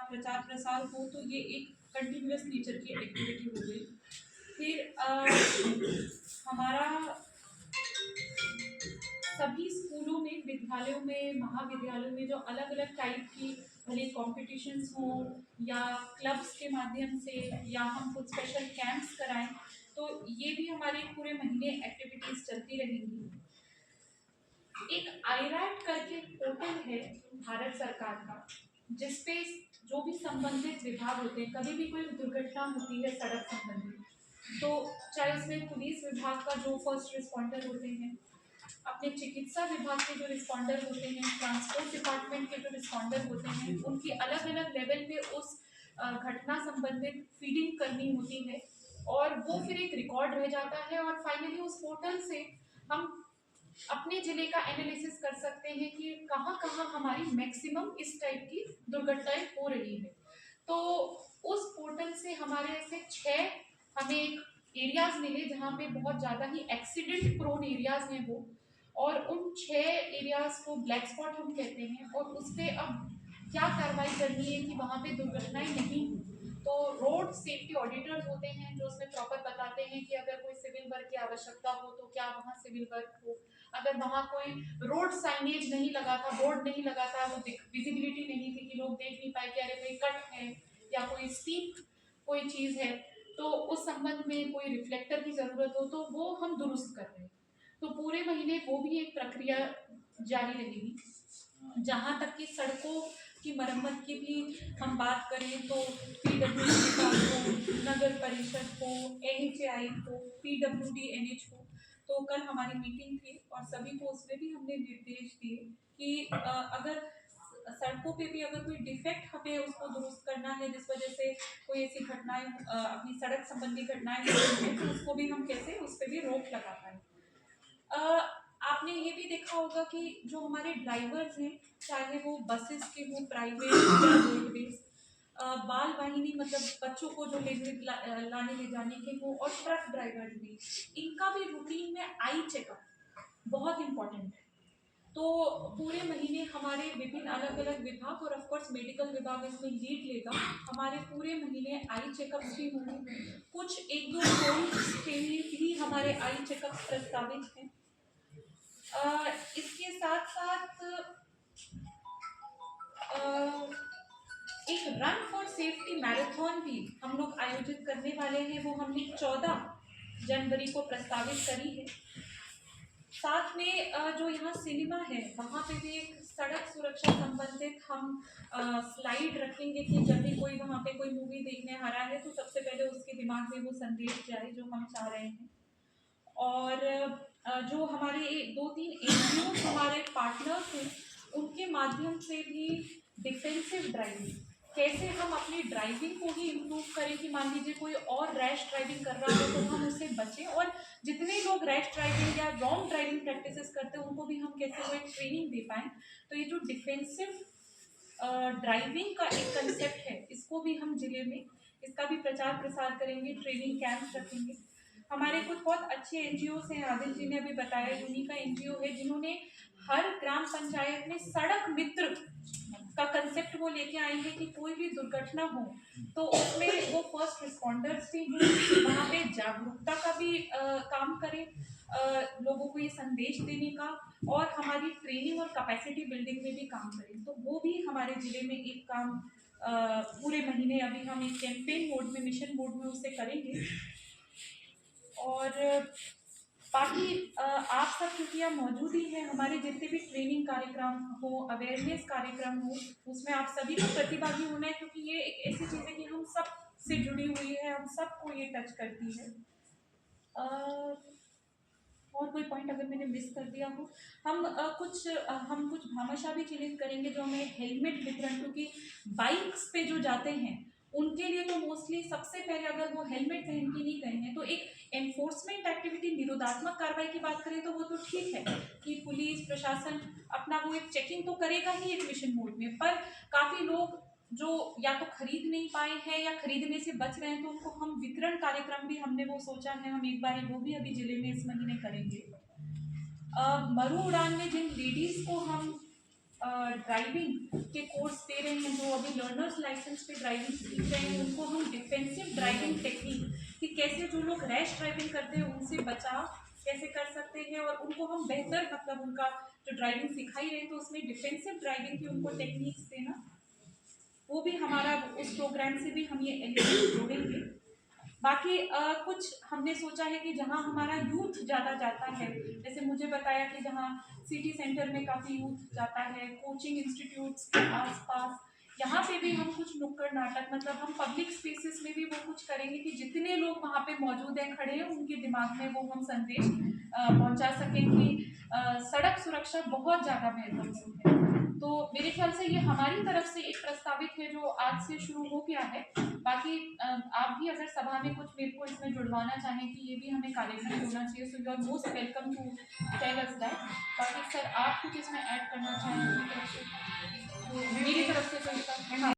प्रचार प्रसार हो तो ये एक कंटिन्यूअस नेचर की एक्टिविटी हो गई। फिर हमारा सभी स्कूलों में, विद्यालयों में, महाविद्यालयों में जो अलग अलग टाइप की भले कॉम्पिटिशन्स हों या क्लब्स के माध्यम से या हम कुछ स्पेशल कैंप्स कराएं, तो ये भी हमारे पूरे महीने एक्टिविटीज चलती रहेंगी। एक आईरैट करके पोर्टल है भारत सरकार का, जिसपे जो भी संबंधित विभाग होते हैं, कभी भी कोई दुर्घटना होती है सड़क संबंधी, तो चाहे उसमें पुलिस विभाग का जो फर्स्ट रिस्पॉन्डर होते हैं, अपने चिकित्सा विभाग के जो रिस्पॉन्डर होते हैं, ट्रांसपोर्ट डिपार्टमेंट के जो रिस्पॉन्डर होते हैं, उनकी अलग अलग लेवल पे उस घटना संबंधित फीडिंग करनी होती है और वो फिर एक रिकॉर्ड रह जाता है और फाइनली उस पोर्टल से हम अपने जिले का एनालिसिस कर सकते हैं कि कहाँ कहाँ हमारी मैक्सिमम इस टाइप की दुर्घटनाएं हो रही है। तो उस पोर्टल से हमारे ऐसे 6 हमें एरियाज मिले जहाँ पे बहुत ज़्यादा ही एक्सीडेंट प्रोन एरियाज हैं वो, और उन 6 एरियाज को ब्लैक स्पॉट हम कहते हैं और उस पर अब क्या कार्रवाई करनी है कि वहाँ पे दुर्घटनाएं नहीं हो। तो रोड सेफ्टी ऑडिटर्स होते हैं जो उसमें प्रॉपर बताते हैं कि अगर कोई सिविल वर्क की आवश्यकता हो तो क्या वहाँ सिविल वर्क हो, अगर वहाँ कोई रोड साइनेज नहीं लगा था, बोर्ड नहीं लगा था, वो विजिबिलिटी नहीं थी कि लोग देख नहीं पाए कि अरे कोई कट है या कोई स्टीप कोई चीज़ है, तो उस संबंध में कोई रिफ्लेक्टर की ज़रूरत हो तो वो हम दुरुस्त कर रहे हैं। तो पूरे महीने वो भी एक प्रक्रिया जारी रहेगी। जहाँ तक कि सड़कों की मरम्मत की भी हम बात करें तो PWD विभाग हो, नगर परिषद हो, NHAI हो, PWD NH हो, तो कल हमारी मीटिंग थी और सभी को उसमें भी हमने निर्देश दिए कि अगर सड़कों पे भी अगर कोई डिफेक्ट हमें उसको दुरुस्त करना है जिस वजह से कोई ऐसी घटनाएं अपनी सड़क संबंधी घटनाएं होती हैं तो उसको भी हम कैसे उस पर भी रोक लगा पाए। आपने ये भी देखा होगा कि जो हमारे ड्राइवर्स हैं, चाहे वो बसेस के हों, प्राइवेट या रोडवेज, बाल वाहिनी मतलब बच्चों को जो लाने ले जाने के हो, और ट्रक ड्राइवर्स भी, इनका भी रूटीन में आई चेकअप बहुत इम्पोर्टेंट है। तो पूरे महीने हमारे विभिन्न अलग अलग विभाग और ऑफकोर्स मेडिकल विभाग इसमें लीड लेगा, हमारे पूरे महीने आई चेकअप्स भी होंगे। कुछ 1-2 रोड्स के लिए भी हमारे आई चेकअप्स प्रस्तावित हैं। इसके साथ साथ एक रन फॉर सेफ्टी मैराथन भी हम लोग आयोजित करने वाले हैं, वो हमने 14 जनवरी को प्रस्तावित करी है। साथ में जो यहाँ सिनेमा है वहाँ पे भी एक सड़क सुरक्षा संबंधित हम स्लाइड रखेंगे कि जब भी कोई वहाँ पे कोई मूवी देखने आ रहा है तो सबसे पहले उसके दिमाग में वो संदेश जाए जो हम चाह रहे हैं। और जो हमारे 2-3 NGO हमारे पार्टनर्स हैं, उनके माध्यम से भी डिफेंसिव ड्राइविंग, कैसे हम अपनी ड्राइविंग को ही इम्प्रूव करें कि मान लीजिए कोई और रैश ड्राइविंग कर रहा है तो हम उससे बचें, और जितने लोग रैश ड्राइविंग या रॉन्ग ड्राइविंग प्रैक्टिसेस करते हैं उनको भी हम कैसे वो एक ट्रेनिंग दे पाएँ। तो ये जो डिफेंसिव ड्राइविंग का एक कंसेप्ट है, इसको भी हम जिले में इसका भी प्रचार प्रसार करेंगे, ट्रेनिंग कैंप रखेंगे। हमारे कुछ बहुत अच्छे NGOs हैं, आदिल जी ने अभी बताया, यूनिका NGO है जिन्होंने हर ग्राम पंचायत में सड़क मित्र का कंसेप्ट वो लेके आए हैं कि कोई भी दुर्घटना हो तो उसमें वो फर्स्ट रिस्पॉन्डर्स भी हैं, वहाँ पे जागरूकता का भी काम करें, लोगों को ये संदेश देने का, और हमारी ट्रेनिंग और कैपेसिटी बिल्डिंग में भी काम करें। तो वो भी हमारे जिले में एक काम पूरे महीने अभी हम एक कैंपेन मोड में, मिशन मोड में उससे करेंगे। और बाकी आप सब क्योंकि आप मौजूद ही हैं, हमारे जितने भी ट्रेनिंग कार्यक्रम हो, अवेयरनेस कार्यक्रम हो, उसमें आप सभी को प्रतिभागी होना है क्योंकि ये एक ऐसी चीज़ है कि हम सब से जुड़ी हुई है, हम सबको ये टच करती है। और कोई पॉइंट अगर मैंने मिस कर दिया हो, हम कुछ भामाशाह भी चिन्हित करेंगे जो हमें हेलमेट वितरण, क्योंकि बाइक्स पे जो जाते हैं उनके लिए तो मोस्टली सबसे पहले अगर वो हेलमेट पहन के नहीं गए हैं तो एक एनफोर्समेंट एक्टिविटी, निरोधात्मक कार्रवाई की बात करें तो वो तो ठीक है कि पुलिस प्रशासन अपना वो एक चेकिंग तो करेगा ही एक मिशन मोड में, पर काफ़ी लोग जो या तो खरीद नहीं पाए हैं या खरीदने से बच रहे हैं तो उनको हम वितरण कार्यक्रम भी हमने वो सोचा है, हम एक बार वो भी अभी जिले में इस महीने करेंगे। मरु उड़ान में जिन लेडीज़ को हम ड्राइविंग के कोर्स दे रहे हैं, जो अभी लर्नर्स लाइसेंस पे ड्राइविंग सीख रहे हैं, उनको हम डिफेंसिव ड्राइविंग टेक्निक कि कैसे जो लोग रैश ड्राइविंग करते हैं उनसे बचाव कैसे कर सकते हैं, और उनको हम बेहतर मतलब उनका जो ड्राइविंग सिखाई रहे हैं तो उसमें डिफेंसिव ड्राइविंग की उनको टेक्निक्स देना, वो भी हमारा उस प्रोग्राम से भी हम ये एलिमेंट जोड़ेंगे। बाकी कुछ हमने सोचा है कि जहाँ हमारा यूथ ज़्यादा जाता है, जैसे मुझे बताया कि जहाँ सिटी सेंटर में काफ़ी यूथ जाता है, कोचिंग इंस्टीट्यूट्स के आसपास, यहाँ पे भी हम कुछ नुक्कड़ नाटक मतलब हम पब्लिक स्पेसेस में भी वो कुछ करेंगे कि जितने लोग वहाँ पे मौजूद हैं खड़े हैं उनके दिमाग में वो हम संदेश पहुँचा सकें कि सड़क सुरक्षा बहुत ज़्यादा महत्वपूर्ण है। तो मेरे ख्याल से ये हमारी तरफ से एक प्रस्तावित है जो आज से शुरू हो गया है। बाकी आप भी अगर सभा में कुछ मेरे को इसमें जुड़वाना चाहें कि ये भी हमें कार्यक्रम होना चाहिए, so you are most welcome to tell us that. बाकी सर आप कुछ इसमें ऐड करना चाहें अपनी तरफ से? तो मेरी तरफ से तो इसका